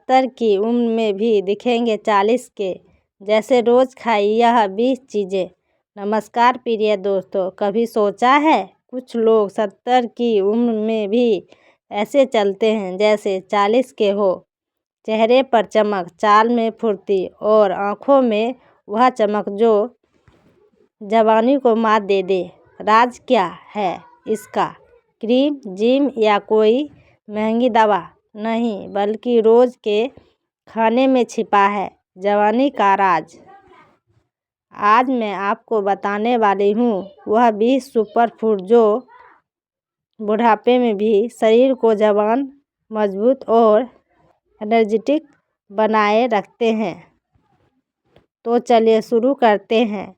70 की उम्र में भी दिखेंगे 40 के जैसे। रोज़ खाइए यह 20 चीज़ें। नमस्कार प्रिय दोस्तों, कभी सोचा है कुछ लोग 70 की उम्र में भी ऐसे चलते हैं जैसे 40 के हो। चेहरे पर चमक, चाल में फुर्ती और आँखों में वह चमक जो जवानी को मात दे दे। राज क्या है इसका? क्रीम, जिम या कोई महंगी दवा नहीं, बल्कि रोज़ के खाने में छिपा है जवानी का राज। आज मैं आपको बताने वाली हूँ वह 20 सुपर फूड जो बुढ़ापे में भी शरीर को जवान, मजबूत और एनर्जेटिक बनाए रखते हैं। तो चलिए शुरू करते हैं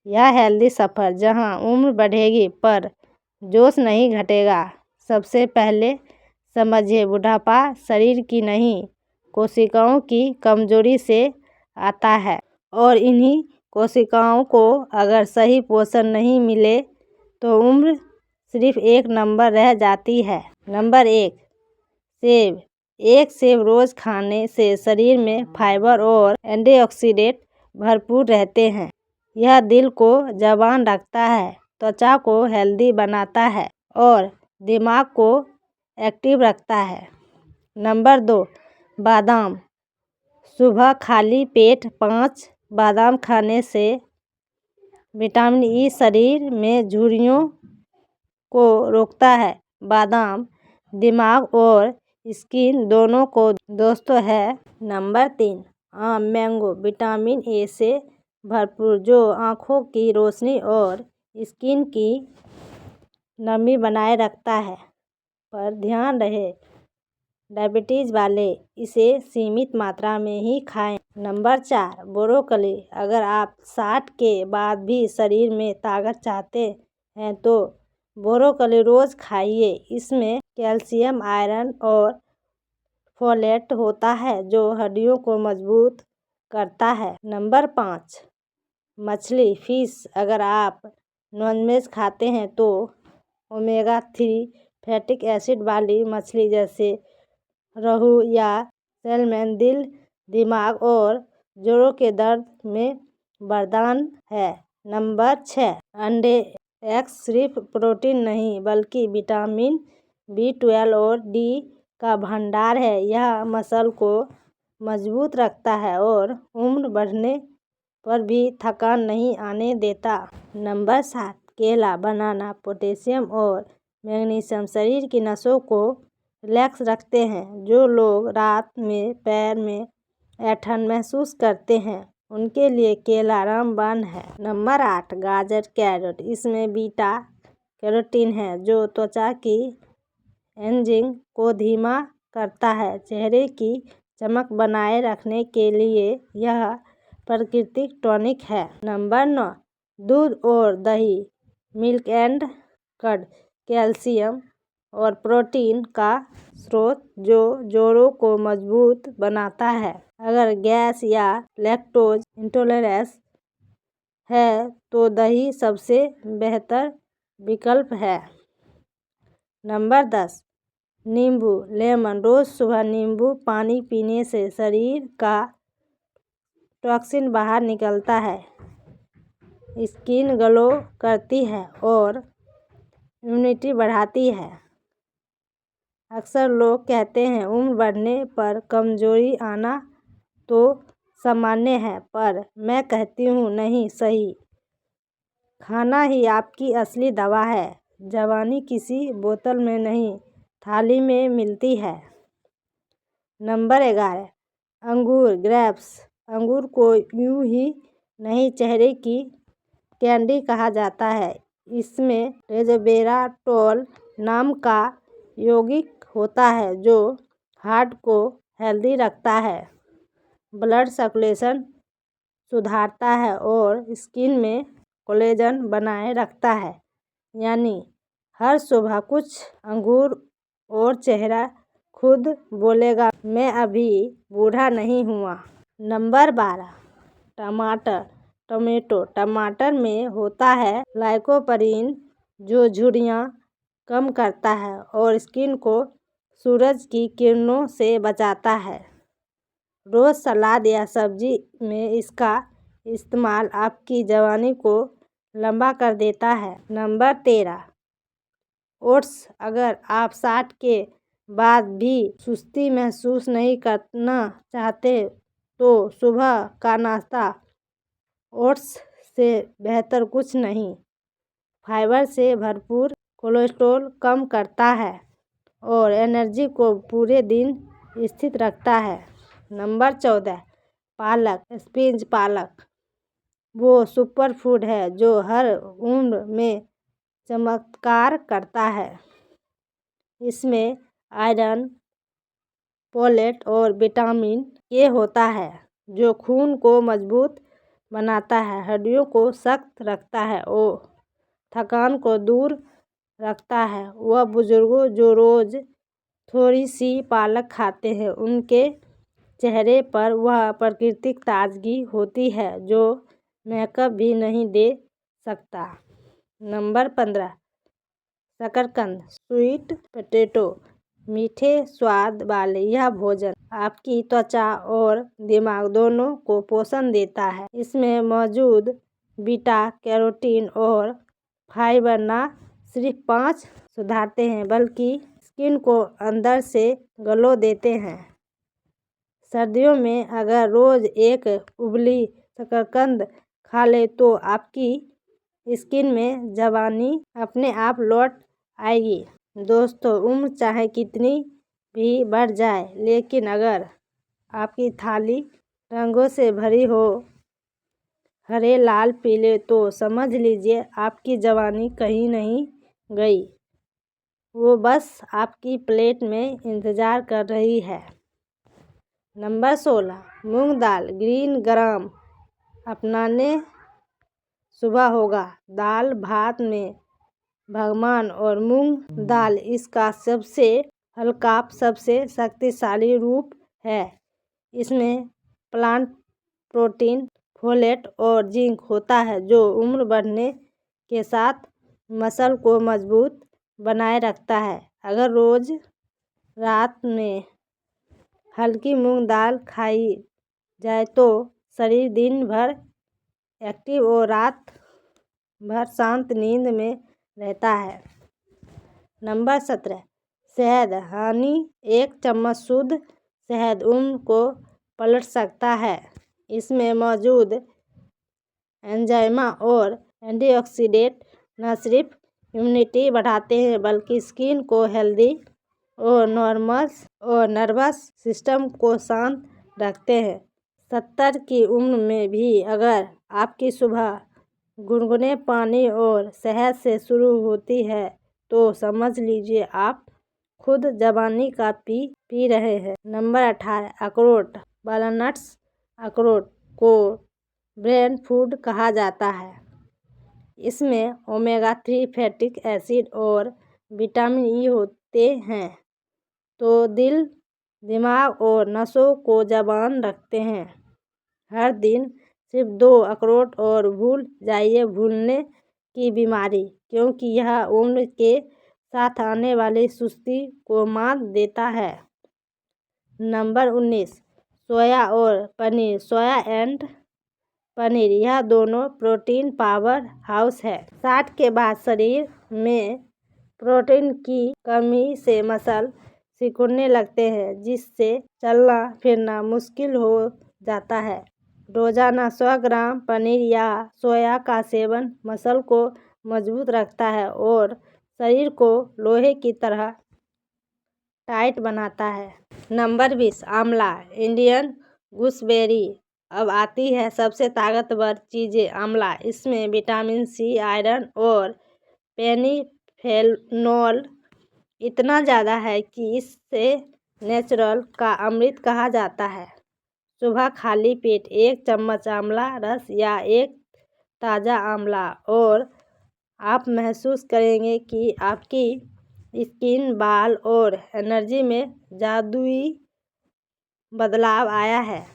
यह हेल्दी सफ़र जहाँ उम्र बढ़ेगी पर जोश नहीं घटेगा। सबसे पहले समझिए, बुढ़ापा शरीर की नहीं, कोशिकाओं की कमजोरी से आता है और इन्हीं कोशिकाओं को अगर सही पोषण नहीं मिले तो उम्र सिर्फ एक नंबर रह जाती है। नंबर 1, सेब। एक सेब रोज़ खाने से शरीर में फाइबर और एंटीऑक्सीडेंट भरपूर रहते हैं। यह दिल को जवान रखता है, त्वचा को हेल्दी बनाता है और दिमाग को एक्टिव रखता है। नंबर 2, बादाम। सुबह खाली पेट 5 बादाम खाने से विटामिन ई शरीर में झुर्रियों को रोकता है। बादाम दिमाग और स्किन दोनों को दोस्त है। नंबर 3, आम, मैंगो। विटामिन ए से भरपूर जो आँखों की रोशनी और स्किन की नमी बनाए रखता है। पर ध्यान रहे, डायबिटीज़ वाले इसे सीमित मात्रा में ही खाएं। Number 4, broccoli. अगर आप 60 के बाद भी शरीर में ताकत चाहते हैं तो ब्रोकली रोज़ खाइए। इसमें कैल्शियम, आयरन और फोलेट होता है जो हड्डियों को मजबूत करता है। नंबर 5, मछली, फिश। अगर आप नॉनवेज खाते हैं तो ओमेगा 3 फैटी एसिड वाली मछली जैसे रोहू या सैल्मन दिल, दिमाग और जोड़ों के दर्द में वरदान है। नंबर 6, अंडे। एग्स सिर्फ प्रोटीन नहीं बल्कि विटामिन B12 और डी का भंडार है। यह मसल को मजबूत रखता है और उम्र बढ़ने पर भी थकान नहीं आने देता। नंबर 7, केला, बनाना। पोटेशियम और मैग्नीशियम शरीर की नसों को रिलैक्स रखते हैं। जो लोग रात में पैर में ऐंठन महसूस करते हैं उनके लिए केला रामबाण है। नंबर 8, गाजर, कैरेट। इसमें बीटा कैरोटीन है जो त्वचा की एजिंग को धीमा करता है। चेहरे की चमक बनाए रखने के लिए यह प्राकृतिक टॉनिक है। नंबर 9, दूध और दही। मिल्क एंड कर्ड कैल्शियम और प्रोटीन का स्रोत जो जोड़ों को मजबूत बनाता है। अगर गैस या लैक्टोज इंटॉलरेंस है तो दही सबसे बेहतर विकल्प है। नंबर 10, नींबू, लेमन। रोज़ सुबह नींबू पानी पीने से शरीर का टॉक्सिन बाहर निकलता है, स्किन ग्लो करती है और इम्यूनिटी बढ़ाती है। अक्सर लोग कहते हैं उम्र बढ़ने पर कमजोरी आना तो सामान्य है, पर मैं कहती हूँ नहीं, सही खाना ही आपकी असली दवा है। जवानी किसी बोतल में नहीं, थाली में मिलती है। नंबर 11, अंगूर, ग्रेप्स। अंगूर को यूं ही नहीं चेहरे की कैंडी कहा जाता है। इसमें रेस्वेराट्रोल नाम का यौगिक होता है जो हार्ट को हेल्दी रखता है, ब्लड सर्कुलेशन सुधारता है और स्किन में कोलेजन बनाए रखता है। यानी हर सुबह कुछ अंगूर और चेहरा खुद बोलेगा मैं अभी बूढ़ा नहीं हुआ। Number 12, tomato. टमाटर में होता है लाइकोपीन जो झुर्रियाँ कम करता है और स्किन को सूरज की किरणों से बचाता है। रोज़ सलाद या सब्जी में इसका इस्तेमाल आपकी जवानी को लंबा कर देता है। Number 13, oats. अगर आप 60 के बाद भी सुस्ती महसूस नहीं करना चाहते तो सुबह का नाश्ता ओट्स से बेहतर कुछ नहीं। फाइबर से भरपूर, कोलेस्ट्रॉल कम करता है और एनर्जी को पूरे दिन स्थित रखता है। नंबर 14, पालक। स्पिनच। पालक वो सुपर फूड है जो हर उम्र में चमत्कार करता है। इसमें आयरन, फोलेट और विटामिन के होता है जो खून को मजबूत बनाता है, हड्डियों को सख्त रखता है और थकान को दूर रखता है। वह बुजुर्गों जो रोज़ थोड़ी सी पालक खाते हैं उनके चेहरे पर वह प्राकृतिक ताजगी होती है जो मेकअप भी नहीं दे सकता। नंबर 15, शकरकंद। Sweet potato. मीठे स्वाद वाले यह भोजन आपकी त्वचा और दिमाग दोनों को पोषण देता है। इसमें मौजूद बीटा कैरोटीन और फाइबर न सिर्फ पाचन सुधारते हैं बल्कि स्किन को अंदर से ग्लो देते हैं। सर्दियों में अगर रोज़ एक उबली शकरकंद खा ले तो आपकी स्किन में जवानी अपने आप लौट आएगी। दोस्तों, उम्र चाहे कितनी भी बढ़ जाए लेकिन अगर आपकी थाली रंगों से भरी हो, हरे, लाल, पीले, तो समझ लीजिए आपकी जवानी कहीं नहीं गई, वो बस आपकी प्लेट में इंतज़ार कर रही है। नंबर 16, मूंग दाल। ग्रीन ग्राम अपनाने सुबह होगा। दाल भात में भगवान और मूंग दाल इसका सबसे हल्का, सबसे शक्तिशाली रूप है। इसमें प्लांट प्रोटीन, फोलेट और जिंक होता है जो उम्र बढ़ने के साथ मसल को मजबूत बनाए रखता है। अगर रोज़ रात में हल्की मूंग दाल खाई जाए तो शरीर दिन भर एक्टिव और रात भर शांत नींद में रहता है। नंबर 17, शहद। हनी। एक चम्मच शुद्ध शहद उम्र को पलट सकता है। इसमें मौजूद एंजाइम और एंटीऑक्सीडेंट न सिर्फ इम्यूनिटी बढ़ाते हैं बल्कि स्किन को हेल्दी और नर्वस सिस्टम को शांत रखते हैं। 70 की उम्र में भी अगर आपकी सुबह गुनगुने पानी और शहद से शुरू होती है तो समझ लीजिए आप खुद जवानी का पी रहे हैं। नंबर 18, अखरोट। वॉलनट्स। अखरोट को ब्रेन फूड कहा जाता है। इसमें ओमेगा 3 फैटी एसिड और विटामिन ई होते हैं तो दिल, दिमाग और नसों को जवान रखते हैं। हर दिन सिर्फ 2 अखरोट और भूल जाइए भूलने की बीमारी, क्योंकि यह उम्र के साथ आने वाली सुस्ती को मात देता है। नंबर 19, सोया और पनीर। सोया एंड पनीर यह दोनों प्रोटीन पावर हाउस है। 60 के बाद शरीर में प्रोटीन की कमी से मसल सिकुड़ने लगते हैं जिससे चलना फिरना मुश्किल हो जाता है। रोजाना 100 ग्राम पनीर या सोया का सेवन मसल को मजबूत रखता है और शरीर को लोहे की तरह टाइट बनाता है। नंबर 20, आंवला। Indian gooseberry. अब आती है सबसे ताकतवर चीज़ें, आंवला। इसमें विटामिन सी, आयरन और पॉलीफेनॉल इतना ज़्यादा है कि इसे नेचुरल का अमृत कहा जाता है। सुबह खाली पेट 1 चम्मच आंवला रस या एक ताज़ा आंवला और आप महसूस करेंगे कि आपकी स्किन, बाल और एनर्जी में जादुई बदलाव आया है।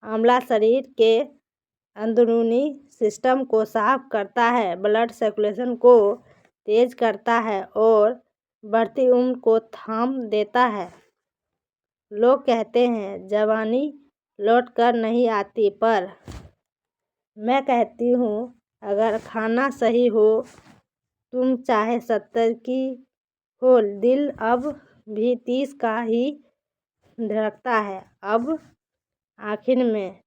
आंवला शरीर के अंदरूनी सिस्टम को साफ करता है, ब्लड सर्कुलेशन को तेज करता है और बढ़ती उम्र को थाम देता है। लोग कहते हैं जवानी लौट कर नहीं आती, पर मैं कहती हूँ अगर खाना सही हो, तुम चाहे 70 की हो, दिल अब भी 30 का ही धड़कता है। अब आखिर में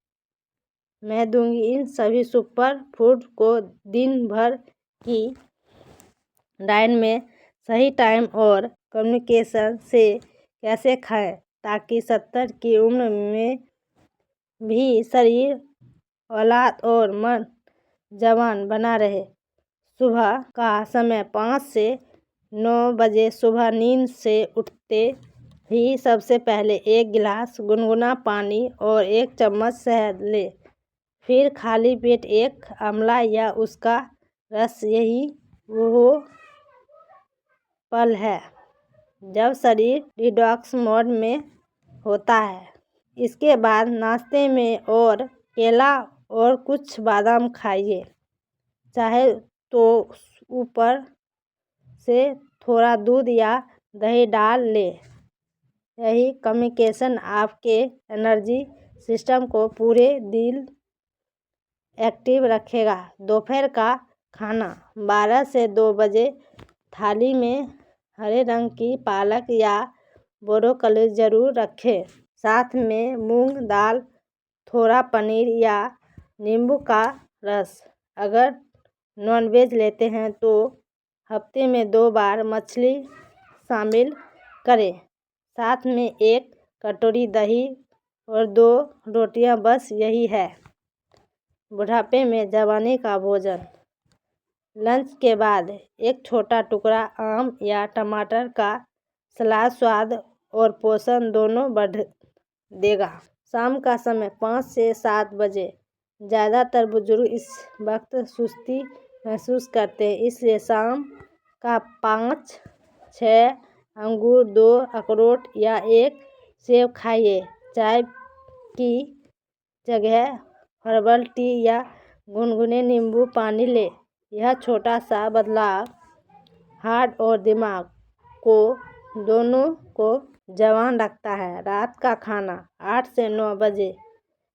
मैं दूंगी इन सभी सुपर फूड को दिन भर की डाइट में सही टाइम और कम्युनिकेशन से कैसे खाएं ताकि 70 की उम्र में भी शरीर, औलाद और मन जवान बना रहे। सुबह का समय 5 से 9 बजे सुबह नींद से उठते ही सबसे पहले 1 गिलास गुनगुना पानी और 1 चम्मच शहद लें। फिर खाली पेट 1 आंवला या उसका रस। यही वो पल है जब शरीर डिटॉक्स मोड में होता है। इसके बाद नाश्ते में और केला और कुछ बादाम खाइए, चाहे तो ऊपर से थोड़ा दूध या दही डाल ले। यही कम्युनिकेशन आपके एनर्जी सिस्टम को पूरे दिन एक्टिव रखेगा। दोपहर का खाना 12 से 2 बजे थाली में हरे रंग की पालक या ब्रोकली जरूर रखें, साथ में मूंग दाल, थोड़ा पनीर या नींबू का रस। अगर नॉनवेज लेते हैं तो हफ्ते में 2 बार मछली शामिल करें, साथ में 1 कटोरी दही और 2 रोटियां, बस यही है बुढ़ापे में जवानी का भोजन। लंच के बाद 1 छोटा टुकड़ा आम या टमाटर का सलाद स्वाद और पोषण दोनों बढ़ देगा। शाम का समय 5 से 7 बजे ज़्यादातर बुजुर्ग इस वक्त सुस्ती महसूस करते हैं, इसलिए शाम का 5-6 अंगूर, 2 अखरोट या 1 सेब खाइए। चाय की जगह हर्बल टी या गुनगुने नींबू पानी ले। यह छोटा सा बदलाव हार्ट और दिमाग को दोनों को जवान रखता है। रात का खाना 8 से 9 बजे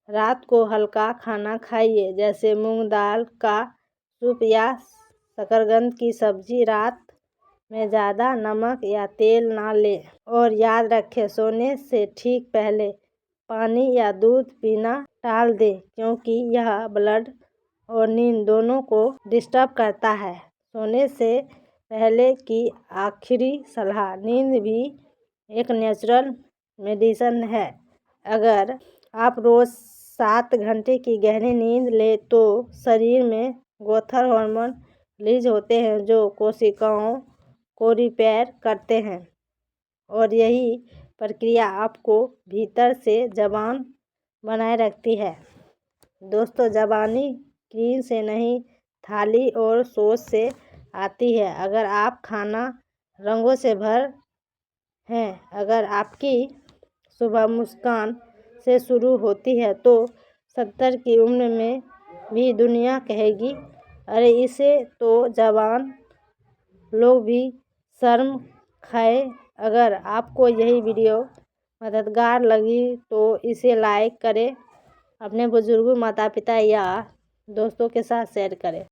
रात को हल्का खाना खाइए, जैसे मूंग दाल का सूप या शकरकंद की सब्जी। रात में ज़्यादा नमक या तेल ना लें और याद रखें सोने से ठीक पहले पानी या दूध पीना टाल दें, क्योंकि यह ब्लड और नींद दोनों को डिस्टर्ब करता है। सोने से पहले की आखिरी सलाह, नींद भी एक नेचुरल मेडिसिन है। अगर आप रोज़ 7 घंटे की गहरी नींद लें तो शरीर में ग्रोथ हार्मोन रिलीज होते हैं जो कोशिकाओं को रिपेयर करते हैं, और यही प्रक्रिया आपको भीतर से जवान बनाए रखती है। दोस्तों, जवानी क्रीम से नहीं, थाली और सोच से आती है। अगर आप खाना रंगों से भर हैं, अगर आपकी सुबह मुस्कान से शुरू होती है, तो 70 की उम्र में भी दुनिया कहेगी, अरे इसे तो जवान लोग भी शर्म खाए। अगर आपको यही वीडियो मददगार लगी तो इसे लाइक करें, अपने बुजुर्गों, माता पिता या दोस्तों के साथ शेयर करें।